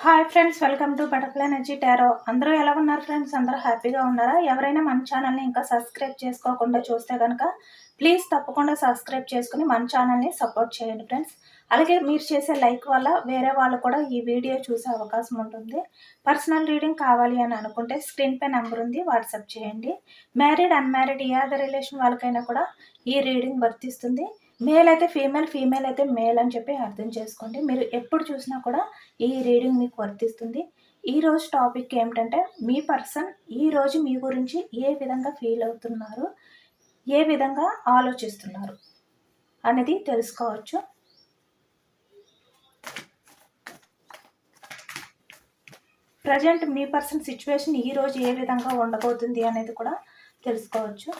Hi friends, welcome to butterfly energy tarot. అందరూ ఎలా ఉన్నారు ఫ్రెండ్స్? అందరూ హ్యాపీగా ఉన్నారా? ఎవరైనా మన ఛానల్ని ఇంకా సబ్స్క్రైబ్ చేసుకోకుండా చూస్తే కనుక ప్లీజ్ తప్పకుండా సబ్స్క్రైబ్ చేసుకుని మన ఛానల్ని సపోర్ట్ చేయండి ఫ్రెండ్స్. అలాగే మీరు చేసే లైక్ వల్ల వేరే వాళ్ళు కూడా ఈ వీడియో చూసే అవకాశం ఉంటుంది. పర్సనల్ రీడింగ్ కావాలి అని అనుకుంటే స్క్రీన్ పై నెంబర్ ఉంది, వాట్సాప్ చేయండి. మ్యారీడ్ అన్మ్యారీడ్ ఏ అదర్ రిలేషన్ వాళ్ళకైనా కూడా ఈ రీడింగ్ వర్తిస్తుంది. మేల్ అయితే ఫీమేల్, ఫీమేల్ అయితే మేల్ అని చెప్పి అర్థం చేసుకోండి. మీరు ఎప్పుడు చూసినా కూడా ఈ రీడింగ్ మీకు వర్తిస్తుంది. ఈరోజు టాపిక్ ఏమిటంటే, మీ పర్సన్ ఈరోజు మీ గురించి ఏ విధంగా ఫీల్ అవుతున్నారు, ఏ విధంగా ఆలోచిస్తున్నారు అనేది తెలుసుకోవచ్చు. ప్రజెంట్ మీ పర్సన్ సిచ్యువేషన్ ఈరోజు ఏ విధంగా ఉండబోతుంది అనేది కూడా తెలుసుకోవచ్చు.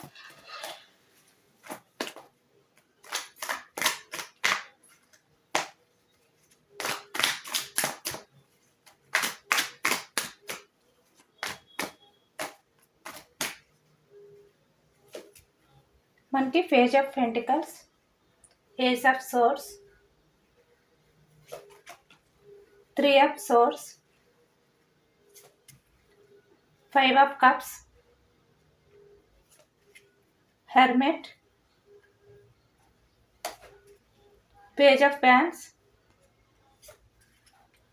మనకి page of pentacles, ace of swords, 3 of swords, 5 of cups, hermit, page of ప్యాన్స్,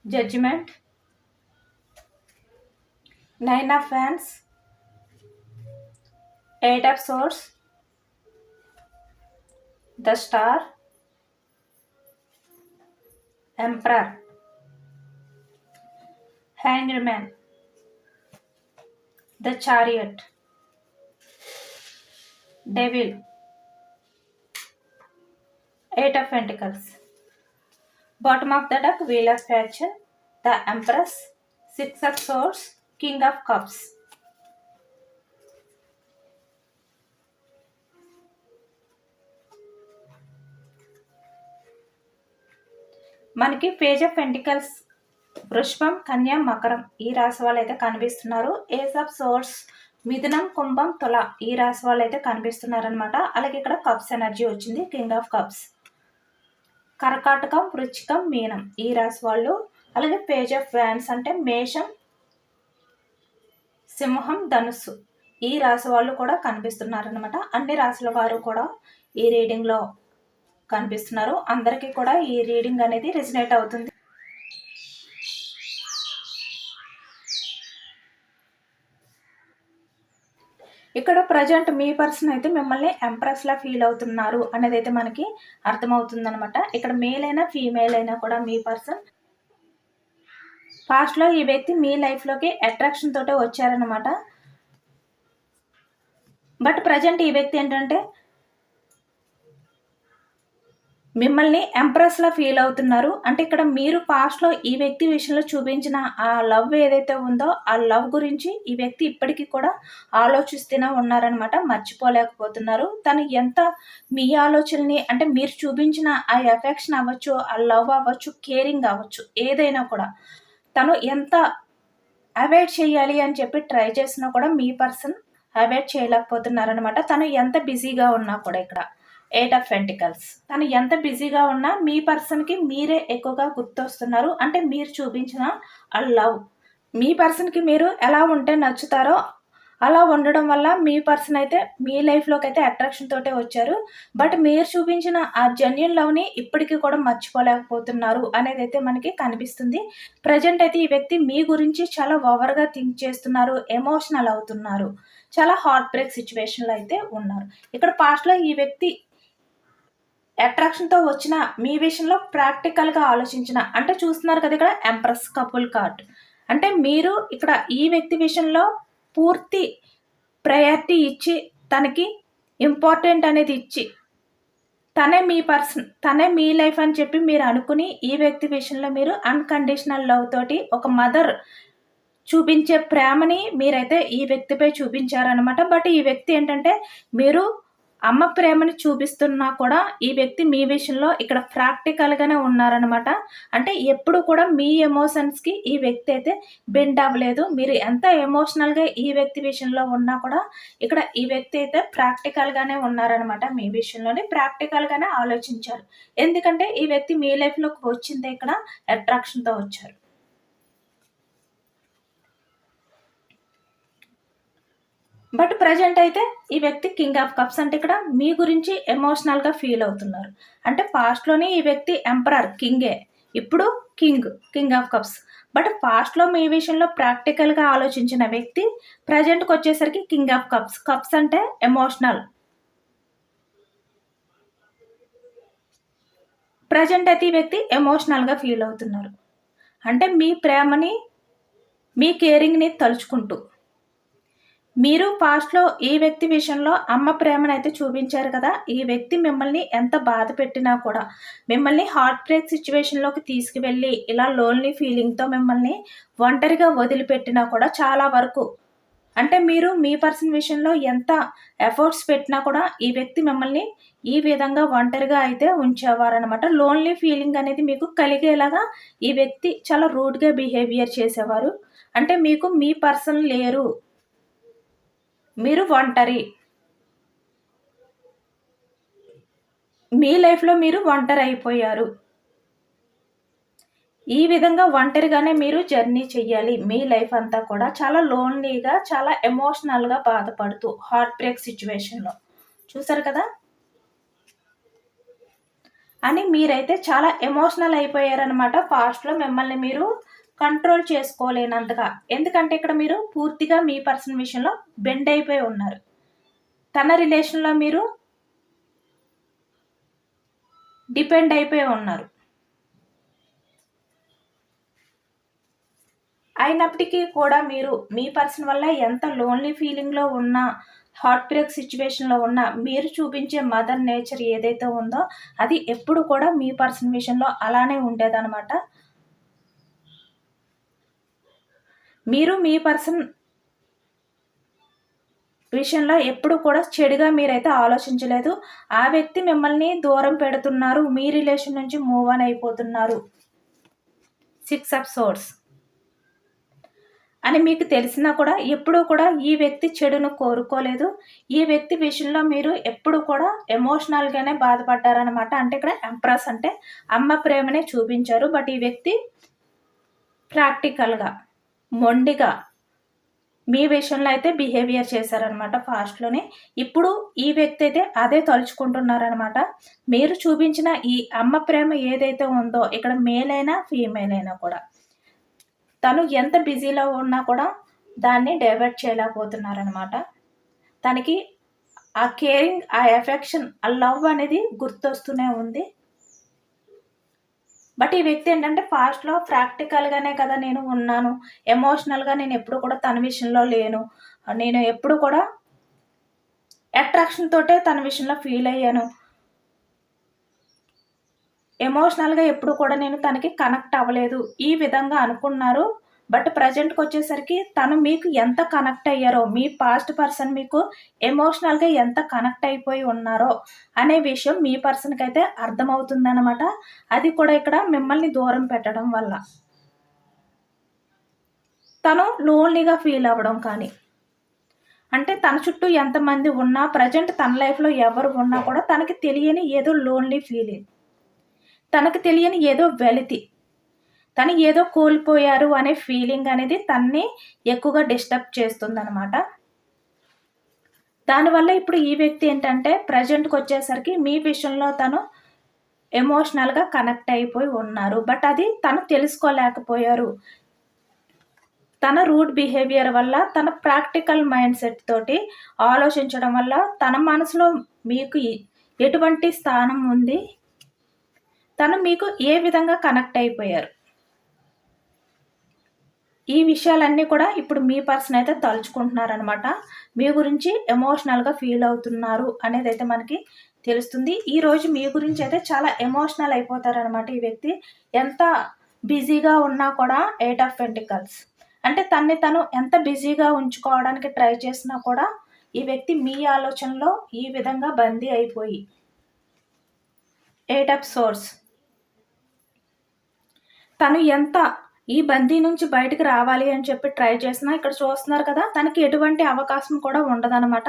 జడ్జిమెంట్, 9 ఆఫ్ ఫ్యాన్స్, 8 of swords, the star, emperor, hanged man, the chariot, devil, 8 of pentacles. Bottom of the deck, wheel of fortune, the empress, 6 of swords, king of cups. మనకి page of pentacles వృషభం, కన్యా, మకరం ఈ రాశి వాళ్ళు అయితే కనిపిస్తున్నారు. ఏస్ of source మిథునం, కుంభం, తుల ఈ రాశి వాళ్ళు అయితే కనిపిస్తున్నారు అనమాట. అలాగే ఇక్కడ కప్స్ ఎనర్జీ వచ్చింది, కింగ్ ఆఫ్ కప్స్. కర్కాటకం, వృచ్చికం, మీనం ఈ రాశి వాళ్ళు. అలాగే పేజ్ ఆఫ్ వ్యాన్స్ అంటే మేషం, సింహం, ధనుస్సు ఈ రాశి వాళ్ళు కూడా కనిపిస్తున్నారు అనమాట. అన్ని రాశుల వారు కూడా ఈ రీడింగ్లో కనిపిస్తున్నారు. అందరికీ కూడా ఈ రీడింగ్ అనేది రెజినేట్ అవుతుంది. ఇక్కడ ప్రజెంట్ మీ పర్సన్ అయితే మిమ్మల్ని ఎంప్రెస్ లా ఫీల్ అవుతున్నారు అనేది అయితే మనకి అర్థమవుతుంది అనమాట. ఇక్కడ మేల్ అయినా ఫీమేల్ అయినా కూడా మీ పర్సన్ పాస్ట్ లో ఈ వ్యక్తి మీ లైఫ్ లోకి అట్రాక్షన్ తోటే వచ్చారనమాట. బట్ ప్రజెంట్ ఈ వ్యక్తి ఏంటంటే మిమ్మల్ని ఎంప్రెస్ లా ఫీల్ అవుతున్నారు. అంటే ఇక్కడ మీరు పాస్ట్ లో ఈ వ్యక్తి విషయంలో చూపించిన ఆ లవ్ ఏదైతే ఉందో ఆ లవ్ గురించి ఈ వ్యక్తి ఇప్పటికీ కూడా ఆలోచిస్తూనే ఉన్నారనమాట. మర్చిపోలేకపోతున్నారు. తను ఎంత మీ ఆలోచనని అంటే మీరు చూపించిన ఆ ఎఫెక్షన్ అవ్వచ్చు, ఆ లవ్ అవ్వచ్చు, కేరింగ్ అవ్వచ్చు, ఏదైనా కూడా తను ఎంత అవాయిడ్ చేయాలి అని చెప్పి ట్రై చేసినా కూడా మీ పర్సన్ అవాయిడ్ చేయలేకపోతున్నారనమాట. తను ఎంత బిజీగా ఉన్నా కూడా ఇక్కడ 8 ఆఫ్ పెంటికల్స్ తను ఎంత బిజీగా ఉన్నా మీ పర్సన్కి మీరే ఎక్కువగా గుర్తొస్తున్నారు. అంటే మీరు చూపించిన ఆ లవ్, మీ పర్సన్కి మీరు ఎలా ఉంటే నచ్చుతారో అలా ఉండడం వల్ల మీ పర్సన్ అయితే మీ లైఫ్లోకి అయితే అట్రాక్షన్ తోటే వచ్చారు. బట్ మీరు చూపించిన ఆ జెన్యూన్ లవ్ని ఇప్పటికీ కూడా మర్చిపోలేకపోతున్నారు అనేది అయితే మనకి కనిపిస్తుంది. ప్రజెంట్ అయితే ఈ వ్యక్తి మీ గురించి చాలా ఓవర్గా థింక్ చేస్తున్నారు, ఎమోషనల్ అవుతున్నారు, చాలా హార్ట్ బ్రేక్ సిచ్యువేషన్లో అయితే ఉన్నారు. ఇక్కడ పాస్ట్లో ఈ వ్యక్తి అట్రాక్షన్తో వచ్చిన మీ విషయంలో ప్రాక్టికల్గా ఆలోచించిన అంటే చూస్తున్నారు కదా ఇక్కడ ఎంప్రెస్ కపుల్ కార్డ్. అంటే మీరు ఇక్కడ ఈ వ్యక్తి విషయంలో పూర్తి ప్రయారిటీ ఇచ్చి తనకి ఇంపార్టెంట్ అనేది ఇచ్చి తనే మీ పర్సన్, తనే మీ లైఫ్ అని చెప్పి మీరు అనుకుని ఈ వ్యక్తి విషయంలో మీరు అన్కండిషనల్ లవ్ తోటి ఒక మదర్ చూపించే ప్రేమని మీరైతే ఈ వ్యక్తిపై చూపించారనమాట. బట్ ఈ వ్యక్తి ఏంటంటే మీరు అమ్మ ప్రేమని చూపిస్తున్నా కూడా ఈ వ్యక్తి మీ విషయంలో ఇక్కడ ప్రాక్టికల్గానే ఉన్నారనమాట. అంటే ఎప్పుడు కూడా మీ ఎమోషన్స్కి ఈ వ్యక్తి అయితే బెండ్ అవ్వలేదు. మీరు ఎంత ఎమోషనల్గా ఈ వ్యక్తి విషయంలో ఉన్నా కూడా ఇక్కడ ఈ వ్యక్తి అయితే ప్రాక్టికల్గానే ఉన్నారనమాట. మీ విషయంలోనే ప్రాక్టికల్గానే ఆలోచించారు. ఎందుకంటే ఈ వ్యక్తి మీ లైఫ్లోకి వచ్చిందే ఇక్కడ అట్రాక్షన్తో వచ్చారు. బట్ ప్రజెంట్ అయితే ఈ వ్యక్తి కింగ్ ఆఫ్ కప్స్, అంటే ఇక్కడ మీ గురించి ఎమోషనల్గా ఫీల్ అవుతున్నారు. అంటే పాస్ట్లోనే ఈ వ్యక్తి ఎంపరర్, కింగే, ఇప్పుడు కింగ్ ఆఫ్ కప్స్. బట్ పాస్ట్లో మీ విషయంలో ప్రాక్టికల్గా ఆలోచించిన వ్యక్తి ప్రజెంట్కి వచ్చేసరికి కింగ్ ఆఫ్ కప్స్. కప్స్ అంటే ఎమోషనల్. ప్రజెంట్ అయితే ఈ వ్యక్తి ఎమోషనల్గా ఫీల్ అవుతున్నారు. అంటే మీ ప్రేమని, మీ కేరింగ్ని తలుచుకుంటూ. మీరు పాస్ట్‌లో ఈ వ్యక్తి విషయంలో అమ్మ ప్రేమనైతే చూపించారు కదా! ఈ వ్యక్తి మిమ్మల్ని ఎంత బాధ పెట్టినా కూడా, మిమ్మల్ని హార్ట్ బ్రేక్ సిట్యుయేషన్‌లోకి తీసుకువెళ్ళి, ఇలా లోన్లీ ఫీలింగ్‌తో మిమ్మల్ని ఒంటరిగా వదిలిపెట్టినా కూడా చాలా వరకు, అంటే మీరు మీ పర్సన్ విషయంలో ఎంత ఎఫర్ట్స్ పెట్టినా కూడా ఈ వ్యక్తి మిమ్మల్ని ఈ విధంగా ఒంటరిగా అయితే ఉంచేవారనమాట. లోన్లీ ఫీలింగ్ అనేది మీకు కలిగేలాగా ఈ వ్యక్తి చాలా రూడ్‌గా బిహేవియర్ చేసేవారు. అంటే మీకు మీ పర్సన్ లేరు, మీరు ఒంటరి. మీ లైఫ్‌లో మీరు ఒంటరైపోయారు. ఈ విధంగా ఒంటరిగానే మీరు జర్నీ చెయ్యాలి. మీ లైఫ్ అంతా కూడా చాలా లోన్లీగా, చాలా ఎమోషనల్‌గా బాధపడుతూ హార్ట్ బ్రేక్ సిట్యుయేషన్‌లో. చూసారు కదా! అని మీరైతే చాలా ఎమోషనల్ అయిపోయారనమాట. పాస్ట్‌లో మిమ్మల్ని మీరు కంట్రోల్ చేసుకోలేనంతగా. ఎందుకంటే ఇక్కడ మీరు పూర్తిగా మీ పర్సన్ విషయంలో బెండ్ అయిపోయి ఉన్నారు. తన రిలేషన్‌లో మీరు డిపెండ్ అయిపోయి ఉన్నారు. అయినప్పటికీ కూడా మీరు మీ పర్సన్ వల్ల ఎంత లోన్లీ ఫీలింగ్‌లో ఉన్నా, హార్ట్ బ్రేక్ సిట్యుయేషన్‌లో ఉన్నా, మీరు చూపించే మదర్ నేచర్ ఏదైతే ఉందో అది ఎప్పుడు కూడా మీ పర్సన్ విషయంలో అలానే ఉండేదనమాట. మీరు మీ పర్సన్ విషయంలో ఎప్పుడు కూడా చెడుగా మీరైతే ఆలోచించలేదు. ఆ వ్యక్తి మిమ్మల్ని దూరం పెడుతున్నారు, మీ రిలేషన్ నుంచి మూవ్ ఆన్ అయిపోతున్నారు. 6 ఆఫ్ సోర్డ్స్ అని మీకు తెలిసినా కూడా ఎప్పుడూ కూడా ఈ వ్యక్తి చెడును కోరుకోలేదు. ఈ వ్యక్తి విషయంలో మీరు ఎప్పుడు కూడా ఎమోషనల్‌గానే బాధపడ్డారనమాట. అంటే ఇక్కడ ఎంప్రెస్ అంటే అమ్మ ప్రేమనే చూపించారు. బట్ ఈ వ్యక్తి ప్రాక్టికల్‌గా, మొండిగా మీ విషయంలో అయితే బిహేవియర్ చేశారనమాట పాస్ట్‌లోనే. ఇప్పుడు ఈ వ్యక్తి అయితే అదే తలుచుకుంటున్నారనమాట. మీరు చూపించిన ఈ అమ్మ ప్రేమ ఏదైతే ఉందో ఇక్కడ మేల్ అయినా, ఫీమేల్ అయినా కూడా, తను ఎంత బిజీలో ఉన్నా కూడా దాన్ని డైవర్ట్ చేయలేకపోతున్నారనమాట. తనకి ఆ కేరింగ్, ఆ ఎఫెక్షన్, ఆ లవ్ అనేది గుర్తొస్తూనే ఉంది. బట్ ఈ వ్యక్తి ఏంటంటే పాస్ట్‌లో ప్రాక్టికల్‌గానే కదా నేను ఉన్నాను. ఎమోషనల్‌గా నేను ఎప్పుడు కూడా తన విషయంలో లేను. నేను ఎప్పుడు కూడా అట్రాక్షన్ తోటే తన విషయంలో ఫీల్ అయ్యాను. ఎమోషనల్‌గా ఎప్పుడు కూడా నేను తనకి కనెక్ట్ అవ్వలేదు. ఈ విధంగా అనుకున్నారు. బట్ ప్రెజెంట్‌కొచ్చేసరికి తను మీకు ఎంత కనెక్ట్ అయ్యారో, మీ పాస్ట్ పర్సన్ మీకు ఎమోషనల్‌గా ఎంత కనెక్ట్ అయిపోయి ఉన్నారో అనే విషయం మీ పర్సన్‌కైతే అర్థమవుతుందనమాట. అది కూడా ఇక్కడ మిమ్మల్ని దూరం పెట్టడం వల్ల. తను లోన్లీగా ఫీల్ అవ్వడం కానీ, అంటే తన చుట్టూ ఎంతమంది ఉన్నా, ప్రెజెంట్ తన లైఫ్‌లో ఎవరు ఉన్నా కూడా తనకి తెలియని ఏదో లోన్లీ ఫీలింగ్. తనకు తెలియని ఏదో వెలితి. తను ఏదో కోల్పోయారు అనే ఫీలింగ్ అనేది తనని ఎక్కువగా డిస్టర్బ్ చేస్తుందనమాట. దానివల్ల ఇప్పుడు ఈ వ్యక్తి ఏంటంటే ప్రెజెంట్‌కొచ్చేసరికి మీ విషయంలో తను ఎమోషనల్‌గా కనెక్ట్ అయిపోయి ఉన్నారు. బట్ అది తను తెలుసుకోలేకపోయారు. తన రూడ్ బిహేవియర్ వల్ల, తన ప్రాక్టికల్ మైండ్ సెట్ తోటి ఆలోచించడం వల్ల తన మనసులో మీకు ఎటువంటి స్థానం ఉంది, తను మీకు ఏ విధంగా కనెక్ట్ అయిపోయారు. ఈ విషయాలన్నీ కూడా ఇప్పుడు మీ పర్సన్ అయితే తలుచుకుంటున్నారనమాట. మీ గురించి ఎమోషనల్‌గా ఫీల్ అవుతున్నారు అనేదైతే మనకి తెలుస్తుంది. ఈరోజు మీ గురించి అయితే చాలా ఎమోషనల్ అయిపోతారనమాట ఈ వ్యక్తి. ఎంత బిజీగా ఉన్నా కూడా 8 ఆఫ్ పెంటికల్స్. అంటే తనని తను ఎంత బిజీగా ఉంచుకోవడానికి ట్రై చేసినా కూడా ఈ వ్యక్తి మీ ఆలోచనలో ఈ విధంగా బందీ అయిపోయి 8 ఆఫ్ సోర్డ్స్. తను ఎంత ఈ బందీ నుంచి బయటకి రావాలి అని చెప్పి ట్రై చేసినా ఇక్కడ చూస్తున్నారు కదా! తనకి ఎటువంటి అవకాశం కూడా ఉండదనమాట.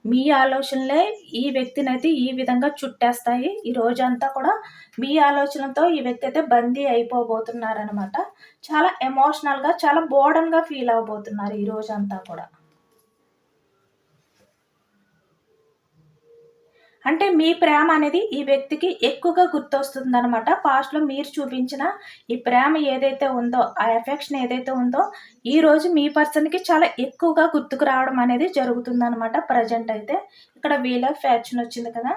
మీ ఆలోచనలే ఈ వ్యక్తినైతే ఈ విధంగా చుట్టేస్తాయి. ఈ రోజంతా కూడా మీ ఆలోచనలతో ఈ వ్యక్తి అయితే బందీ అయిపోబోతున్నారనమాట. చాలా ఎమోషనల్‌గా, చాలా బోర్డన్‌గా ఫీల్ అవ్వబోతున్నారు ఈ రోజంతా కూడా. అంటే మీ ప్రేమ అనేది ఈ వ్యక్తికి ఎక్కువగా గుర్తొస్తుందనమాట. పాస్ట్‌లో మీరు చూపించిన ఈ ప్రేమ ఏదైతే ఉందో, ఆ ఎఫెక్షన్ ఏదైతే ఉందో, ఈరోజు మీ పర్సన్‌కి చాలా ఎక్కువగా గుర్తుకు రావడం అనేది జరుగుతుందనమాట ప్రెజెంట్ అయితే. ఇక్కడ వీల్ ఆఫ్ ఫార్చ్యూన్ వచ్చింది కదా!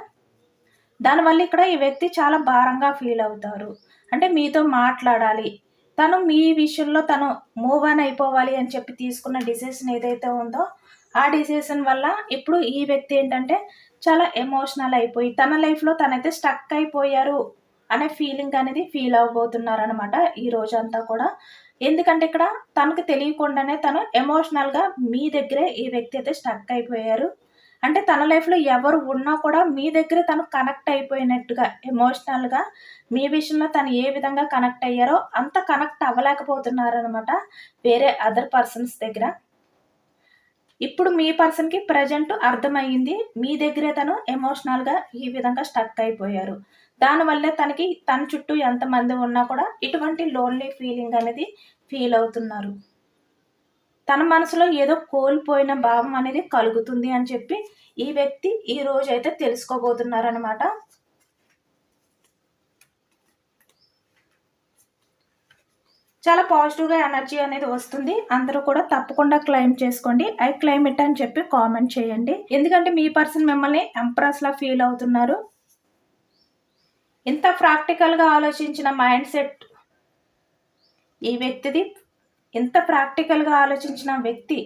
దానివల్ల ఇక్కడ ఈ వ్యక్తి చాలా భారంగా ఫీల్ అవుతారు. అంటే మీతో మాట్లాడాలి. తను మీ విషయంలో తను మూవ్ ఆన్ అయిపోవాలి అని చెప్పి తీసుకున్న డిసిషన్ ఏదైతే ఉందో, ఆ డిసిషన్ వల్ల ఇప్పుడు ఈ వ్యక్తి ఏంటంటే చాలా ఎమోషనల్ అయిపోయి, తన లైఫ్‌లో తనైతే స్టక్ అయిపోయారు అనే ఫీలింగ్ అనేది ఫీల్ అవ్వబోతున్నారనమాట ఈ రోజంతా కూడా. ఎందుకంటే ఇక్కడ తనకు తెలియకుండానే తను ఎమోషనల్‌గా మీ దగ్గరే ఈ వ్యక్తి అయితే స్టక్ అయిపోయారు. అంటే తన లైఫ్‌లో ఎవరు ఉన్నా కూడా మీ దగ్గర తను కనెక్ట్ అయిపోయినట్టుగా ఎమోషనల్‌గా మీ విషయంలో తను ఏ విధంగా కనెక్ట్ అయ్యారో అంత కనెక్ట్ అవ్వలేకపోతున్నారనమాట వేరే అదర్ పర్సన్స్ దగ్గర. ఇప్పుడు మీ పర్సన్‌కి ప్రెజెంట్ అర్థమయ్యింది. మీ దగ్గరే తను ఎమోషనల్‌గా ఈ విధంగా స్టక్ అయిపోయారు. దానివల్లే తనకి తన చుట్టూ ఎంతమంది ఉన్నా కూడా ఇటువంటి లోన్‌లీ ఫీలింగ్ అనేది ఫీల్ అవుతున్నారు. తన మనసులో ఏదో కోల్పోయిన భావం అనేది కలుగుతుంది అని చెప్పి ఈ వ్యక్తి ఈ రోజైతే తెలుసుకోబోతున్నారనమాట. చాలా పాజిటివ్‌గా ఎనర్జీ అనేది వస్తుంది. అందరూ కూడా తప్పకుండా క్లెయిమ్ చేసుకోండి. ఐ క్లెయిమ్ ఇట్ అని చెప్పి కామెంట్ చేయండి. ఎందుకంటే మీ పర్సన్ మిమ్మల్ని ఎంప్రెస్‌లా ఫీల్ అవుతున్నారు. ఇంత ప్రాక్టికల్‌గా ఆలోచించిన మైండ్ సెట్ ఈ వ్యక్తిది. ఇంత ప్రాక్టికల్‌గా ఆలోచించిన వ్యక్తి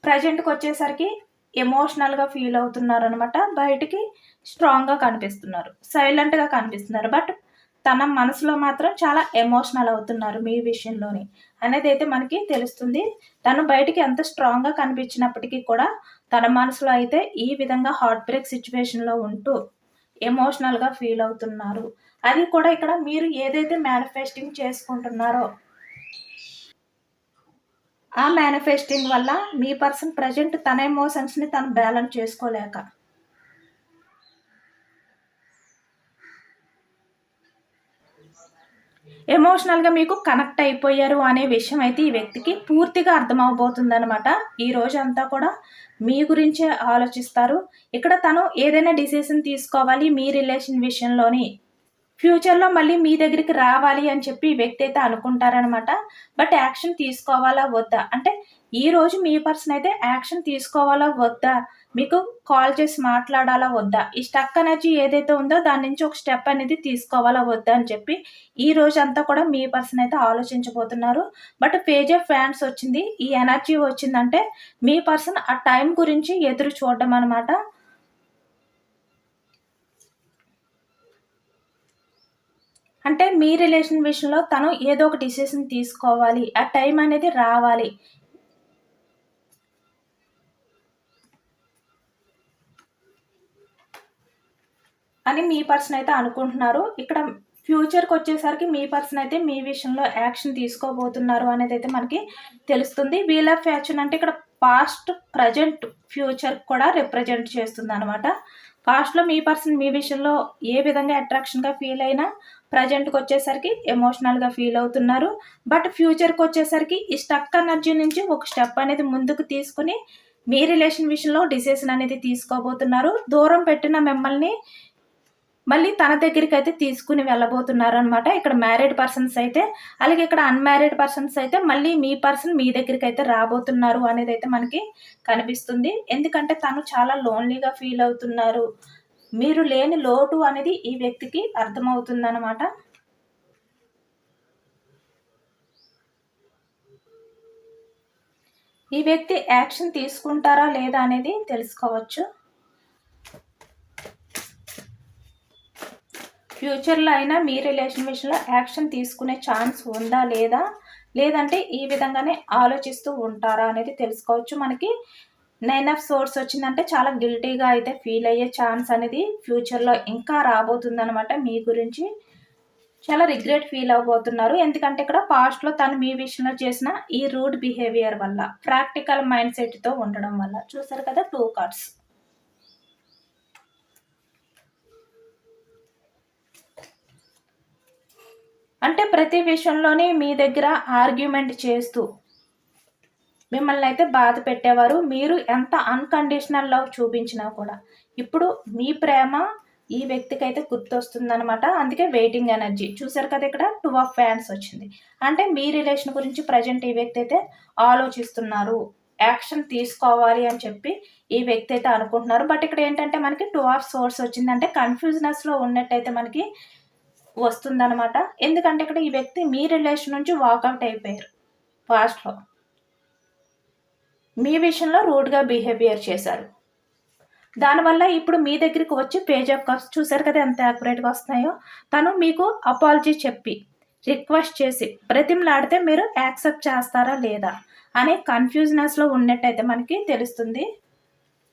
ప్రెజెంట్‌కొచ్చేసరికి ఎమోషనల్‌గా ఫీల్ అవుతున్నారనమాట. బయటికి స్ట్రాంగ్‌గా కనిపిస్తున్నారు. సైలెంట్‌గా కనిపిస్తున్నారు. బట్ తన మనసులో మాత్రం చాలా ఎమోషనల్ అవుతున్నారు మీ విషయంలోని అనేదైతే మనకి తెలుస్తుంది. తను బయటికి ఎంత స్ట్రాంగ్‌గా కనిపించినప్పటికీ కూడా తన మనసులో అయితే ఈ విధంగా హార్ట్ బ్రేక్ సిట్యుయేషన్‌లో ఉంటూ ఎమోషనల్‌గా ఫీల్ అవుతున్నారు. అది కూడా ఇక్కడ మీరు ఏదైతే మేనిఫెస్టింగ్ చేసుకుంటున్నారో ఆ మేనిఫెస్టింగ్ వల్ల మీ పర్సన్ ప్రెజెంట్ తన ఎమోషన్స్‌ని తను బ్యాలెన్స్ చేసుకోలేక ఎమోషనల్‌గా మీకు కనెక్ట్ అయిపోయారు అనే విషయం అయితే ఈ వ్యక్తికి పూర్తిగా అర్థమవబోతుందనమాట. ఈ రోజంతా కూడా మీ గురించే ఆలోచిస్తారు. ఇక్కడ తను ఏదైనా డిసిషన్ తీసుకోవాలి మీ రిలేషన్ విషయంలోని ఫ్యూచర్‌లో మళ్ళీ మీ దగ్గరికి రావాలి అని చెప్పి ఈ వ్యక్తి అయితే అనుకుంటారనమాట. బట్ యాక్షన్ తీసుకోవాలా? వద్దా? అంటే ఈరోజు మీ పర్సన్ అయితే యాక్షన్ తీసుకోవాలా? వద్దా? మీకు కాల్ చేసి మాట్లాడాలా? వద్దా? ఈ స్టక్ ఎనర్జీ ఏదైతే ఉందో దాని నుంచి ఒక స్టెప్ అనేది తీసుకోవాలా? వద్దా? అని చెప్పి ఈ రోజంతా కూడా మీ పర్సన్ అయితే ఆలోచించబోతున్నారు. బట్ పేజ్ ఆఫ్ ఫ్యాన్స్ వచ్చింది. ఈ ఎనర్జీ వచ్చిందంటే మీ పర్సన్ ఆ టైం గురించి ఎదురు చూడడం అనమాట. అంటే మీ రిలేషన్ విషయంలో తను ఏదో ఒక డిసిషన్ తీసుకోవాలి. ఆ టైం అనేది రావాలి. అని మీ పర్సన్ అయితే అనుకుంటున్నారు. ఇక్కడ ఫ్యూచర్‌కొచ్చేసరికి మీ పర్సన్ అయితే మీ విషయంలో యాక్షన్ తీసుకోబోతున్నారు అనేదైతే మనకి తెలుస్తుంది. వీల్ ఆఫ్ ఫార్చ్యూన్ అంటే ఇక్కడ పాస్ట్, ప్రెజెంట్, ఫ్యూచర్ కూడా రిప్రజెంట్ చేస్తుందనమాట. పాస్ట్‌లో మీ పర్సన్ మీ విషయంలో ఏ విధంగా అట్రాక్షన్‌గా ఫీల్ అయినా ప్రెజెంట్‌కొచ్చేసరికి ఎమోషనల్‌గా ఫీల్ అవుతున్నారు. బట్ ఫ్యూచర్‌కొచ్చేసరికి ఈ స్టక్ ఎనర్జీ నుంచి ఒక స్టెప్ అనేది ముందుకు తీసుకొని మీ రిలేషన్ విషయంలో డిసిషన్ అనేది తీసుకోబోతున్నారు. దూరం పెట్టిన మిమ్మల్ని మళ్ళీ తన దగ్గరికైతే తీసుకొని వెళ్ళబోతున్నారనమాట. ఇక్కడ మ్యారీడ్ పర్సన్స్ అయితే, అలాగే ఇక్కడ అన్‌మ్యారీడ్ పర్సన్స్ అయితే మళ్ళీ మీ పర్సన్ మీ దగ్గరికైతే రాబోతున్నారు అనేదైతే మనకి కనిపిస్తుంది. ఎందుకంటే తను చాలా లోన్‌లీగా ఫీల్ అవుతున్నారు. మీరు లేని లోటు అనేది ఈ వ్యక్తికి అర్థమవుతుందనమాట. ఈ వ్యక్తి యాక్షన్ తీసుకుంటారా లేదా అనేది తెలుసుకోవచ్చు. ఫ్యూచర్‌లో అయినా మీ రిలేషన్ విషయంలో యాక్షన్ తీసుకునే ఛాన్స్ ఉందా? లేదా? లేదంటే ఈ విధంగానే ఆలోచిస్తూ ఉంటారా? అనేది తెలుసుకోవచ్చు. మనకి 9 ఆఫ్ సోర్స్ వచ్చిందంటే చాలా గిల్టీగా అయితే ఫీల్ అయ్యే ఛాన్స్ అనేది ఫ్యూచర్‌లో ఇంకా రాబోతుందనమాట మీ గురించి. చాలా రిగ్రెట్ ఫీల్ అవ్వబోతున్నారు. ఎందుకంటే ఇక్కడ పాస్ట్‌లో తను మీ విషయంలో చేసిన ఈ రూడ్ బిహేవియర్ వల్ల, ప్రాక్టికల్ మైండ్ సెట్‌తో ఉండడం వల్ల. చూసారు కదా 2 కార్డ్స్. అంటే ప్రతి విషయంలోని మీ దగ్గర ఆర్గ్యుమెంట్ చేస్తూ మిమ్మల్ని అయితే బాధ పెట్టేవారు. మీరు ఎంత అన్‌కండిషనల్ లవ్ చూపించినా కూడా. ఇప్పుడు మీ ప్రేమ ఈ వ్యక్తికైతే గుర్తొస్తుందనమాట. అందుకే వెయిటింగ్ ఎనర్జీ. చూసారు కదా ఇక్కడ 2 ఆఫ్ ఫ్యాన్స్ వచ్చింది. అంటే మీ రిలేషన్ గురించి ప్రెజెంట్ ఈ వ్యక్తి అయితే ఆలోచిస్తున్నారు. యాక్షన్ తీసుకోవాలి అని చెప్పి ఈ వ్యక్తి అయితే అనుకుంటున్నారు. బట్ ఇక్కడ ఏంటంటే మనకి 2 ఆఫ్ సోర్స్ వచ్చింది. అంటే కన్‌ఫ్యూజనెస్‌లో ఉన్నట్టయితే మనకి వస్తుందనమాట. ఎందుకంటే ఇక్కడ ఈ వ్యక్తి మీ రిలేషన్ నుంచి వాకౌట్ అయిపోయారు పాస్ట్‌లో. మీ విషయంలో రూడ్‌గా బిహేవియర్ చేశారు. దానివల్ల ఇప్పుడు మీ దగ్గరికి వచ్చి పేజ్ ఆఫ్ కప్స్ చూసారు కదా ఎంత యాక్యురేట్‌గా వస్తున్నాయో. తను మీకు అపాలజీ చెప్పి, రిక్వెస్ట్ చేసి, బ్రతిమలాడితే మీరు యాక్సెప్ట్ చేస్తారా లేదా అనే కన్‌ఫ్యూజనెస్‌లో ఉన్నట్టయితే మనకి తెలుస్తుంది.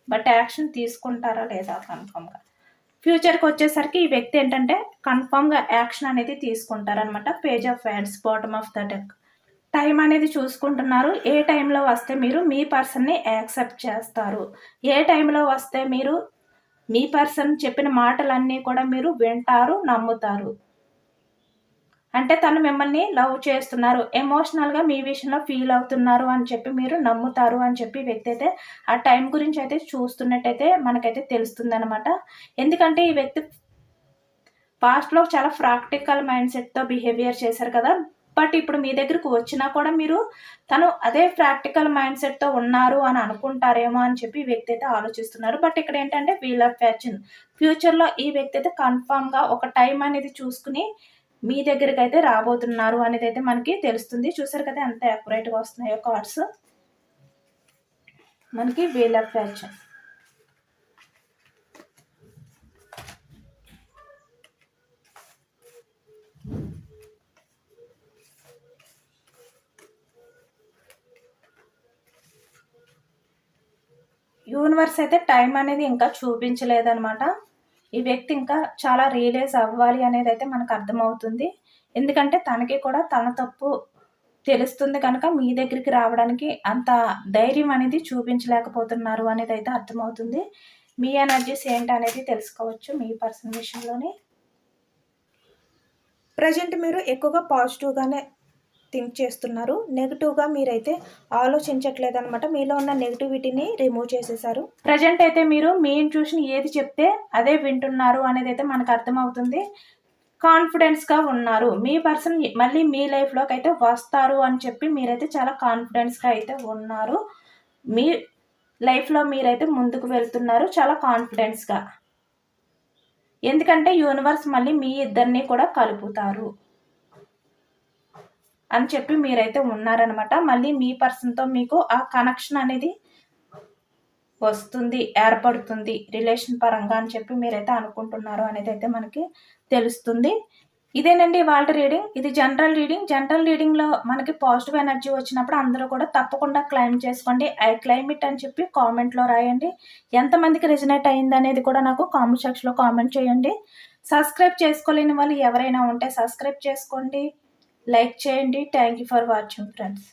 బట్ యాక్షన్ తీసుకుంటారా లేదా కన్ఫర్మ్‌గా. ఫ్యూచర్‌కి వచ్చేసరికి ఈ వ్యక్తి ఏంటంటే కన్ఫర్మ్‌గా యాక్షన్ అనేది తీసుకుంటారనమాట. Page of hands, bottom of the deck. Time అనేది చూసుకుంటున్నారు. ఏ టైంలో వస్తే మీరు మీ పర్సన్‌ని యాక్సెప్ట్ చేస్తారు. ఏ టైంలో వస్తే మీరు మీ పర్సన్ చెప్పిన మాటలన్నీ కూడా మీరు వింటారు, నమ్ముతారు. అంటే తను మిమ్మల్ని లవ్ చేస్తున్నారు, ఎమోషనల్‌గా మీ విషయంలో ఫీల్ అవుతున్నారు అని చెప్పి మీరు నమ్ముతారు అని చెప్పి వ్యక్తి అయితే ఆ టైం గురించి అయితే చూస్తున్నట్టయితే మనకైతే తెలుస్తుందనమాట. ఎందుకంటే ఈ వ్యక్తి పాస్ట్‌లో చాలా ప్రాక్టికల్ మైండ్ సెట్‌తో బిహేవియర్ చేశారు కదా! బట్ ఇప్పుడు మీ దగ్గరకు వచ్చినా కూడా మీరు తను అదే ప్రాక్టికల్ మైండ్ సెట్‌తో ఉన్నారు అని అనుకుంటారేమో అని చెప్పి ఈ వ్యక్తి అయితే ఆలోచిస్తున్నారు. బట్ ఇక్కడ ఏంటంటే వీల్ ఆఫ్ ఫార్చ్యూన్. ఫ్యూచర్‌లో ఈ వ్యక్తి అయితే కన్ఫర్మ్‌గా ఒక టైం అనేది చూసుకొని మీ దగ్గరికైతే రాబోతున్నారు అనేదైతే మనకి తెలుస్తుంది. చూసారు కదా ఎంత యాక్యురేట్‌గా వస్తున్నాయో కార్డ్స్. మనకి వీల్ ఆఫ్ ఫార్చ్యూన్. యూనివర్స్ అయితే టైం అనేది ఇంకా చూపించలేదనమాట. ఈ వ్యక్తి ఇంకా చాలా రియలైజ్ అవ్వాలి అనేది అయితే మనకు అర్థమవుతుంది. ఎందుకంటే తనకి కూడా తన తప్పు తెలుస్తుంది కనుక మీ దగ్గరికి రావడానికి అంత ధైర్యం అనేది చూపించలేకపోతున్నారు అనేది అయితే అర్థమవుతుంది. మీ ఎనర్జీస్ ఏంటనేది తెలుసుకోవచ్చు మీ పర్సన్ విషయంలోని. ప్రజెంట్ మీరు ఎక్కువగా పాజిటివ్‌గానే థింక్ చేస్తున్నారు. నెగెటివ్‌గా మీరైతే ఆలోచించట్లేదనమాట. మీలో ఉన్న నెగటివిటీని రిమూవ్ చేసేసారు. ప్రెజెంట్ అయితే మీరు మీ ఇంట్యూషన్ ఏది చెప్తే అదే వింటున్నారు అనేదైతే మనకు అర్థమవుతుంది. కాన్ఫిడెన్స్‌గా ఉన్నారు. మీ పర్సన్ మళ్ళీ మీ లైఫ్‌లోకి అయితే వస్తారు అని చెప్పి మీరైతే చాలా కాన్ఫిడెన్స్‌గా అయితే ఉన్నారు. మీ లైఫ్‌లో మీరైతే ముందుకు వెళ్తున్నారు చాలా కాన్ఫిడెన్స్‌గా. ఎందుకంటే యూనివర్స్ మళ్ళీ మీ ఇద్దరిని కూడా కలుపుతారు అని చెప్పి మీరైతే ఉన్నారనమాట. మళ్ళీ మీ పర్సన్‌తో మీకు ఆ కనెక్షన్ అనేది వస్తుంది, ఏర్పడుతుంది రిలేషన్ పరంగా అని చెప్పి మీరైతే అనుకుంటున్నారు అనేదైతే మనకి తెలుస్తుంది. ఇదేనండి ఇవాల్టి రీడింగ్. ఇది జనరల్ రీడింగ్. జనరల్ రీడింగ్‌లో మనకి పాజిటివ్ ఎనర్జీ వచ్చినప్పుడు అందరూ కూడా తప్పకుండా క్లెయిమ్ చేసుకోండి. ఐ క్లెయిమ్ ఇట్ అని చెప్పి కామెంట్‌లో రాయండి. ఎంతమందికి రెజొనేట్ అయిందనేది కూడా నాకు కామెంట్ సెక్షన్‌లో కామెంట్ చేయండి. సబ్స్క్రైబ్ చేసుకోలేని వాళ్ళు ఎవరైనా ఉంటే సబ్స్క్రైబ్ చేసుకోండి. లైక్ చేయండి. Thank you for watching friends.